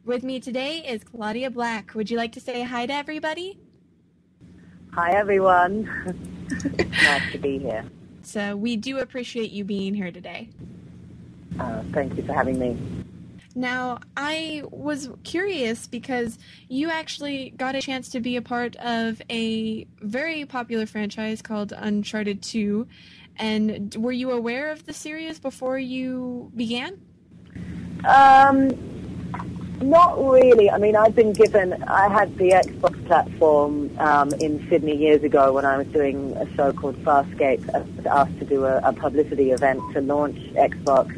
With me today is Claudia Black. Would you like to say hi to everybody? Hi, everyone. Nice to be here. So we do appreciate you being here today. Thank you for having me. Now, I was curious because you actually got a chance to be a part of a very popular franchise called Uncharted 2. And were you aware of the series before you began? Not really. I mean, I had the Xbox platform in Sydney years ago when I was doing a show called Farscape. I was asked to do a publicity event to launch Xbox.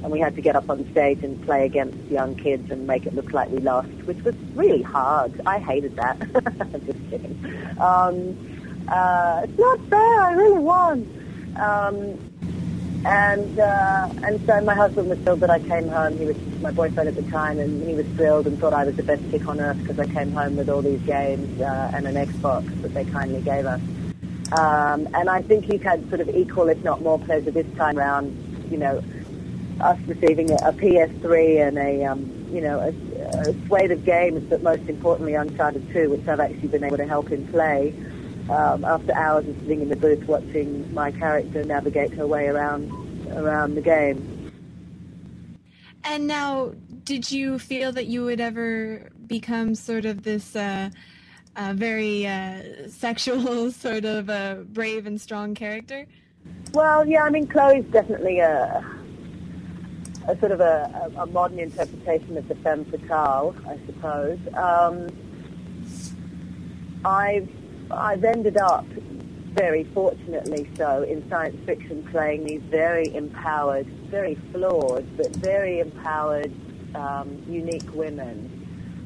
And we had to get up on stage and play against young kids and make it look like we lost, which was really hard. I hated that. I'm just kidding. It's not fair. I really won. And so my husband was thrilled that I came home. He was my boyfriend at the time, and he was thrilled and thought I was the best chick on earth because I came home with all these games and an Xbox that they kindly gave us. And I think he's had sort of equal, if not more, pleasure this time around, us receiving a PS3 and a swathe of games, but most importantly Uncharted 2, which I've actually been able to help him play after hours of sitting in the booth watching my character navigate her way around the game. And now, did you feel that you would ever become sort of this very sexual, sort of brave and strong character? Well, yeah, I mean, Chloe's definitely a sort of a modern interpretation of the femme fatale, I suppose. I've ended up, very fortunately so, in science fiction playing these very empowered, very flawed, but very empowered, unique women.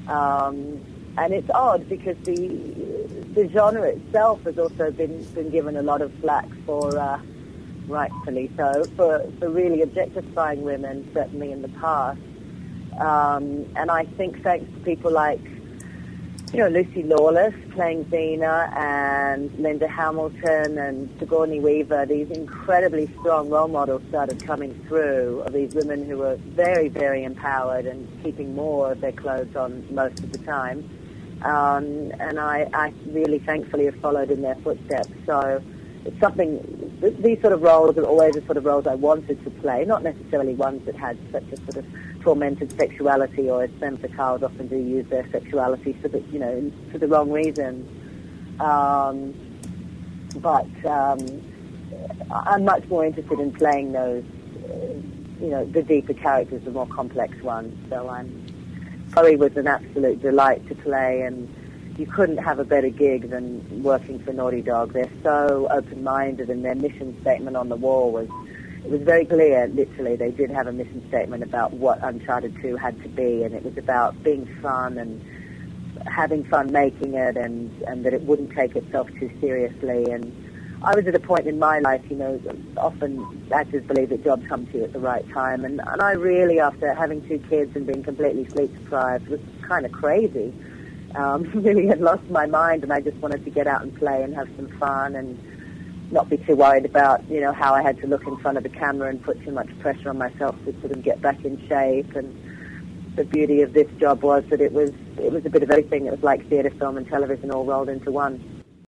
And it's odd because the genre itself has also been given a lot of flack for, rightfully so, for really objectifying women, certainly in the past. And I think thanks to people like, Lucy Lawless playing Xena and Linda Hamilton and Sigourney Weaver, these incredibly strong role models started coming through of these women who were very, very empowered and keeping more of their clothes on most of the time. And I really thankfully have followed in their footsteps. So it's something, these sort of roles are always the sort of roles I wanted to play, not necessarily ones that had such a sort of tormented sexuality, or as femme fatales often do use their sexuality for the wrong reasons. But I'm much more interested in playing those, the deeper characters, the more complex ones. So Chloe was an absolute delight to play, and you couldn't have a better gig than working for Naughty Dog. They're so open-minded, and their mission statement on the wall was very clear, literally. They did have a mission statement about what Uncharted 2 had to be, and it was about being fun and having fun making it, and that it wouldn't take itself too seriously. And I was at a point in my life, often actors believe that jobs come to you at the right time, and I really, after having 2 kids and being completely sleep-deprived, was kind of crazy. Really had lost my mind, and I just wanted to get out and play and have some fun and not be too worried about, how I had to look in front of the camera and put too much pressure on myself to sort of get back in shape. And the beauty of this job was that it was a bit of everything. It was like theatre, film, and television all rolled into one.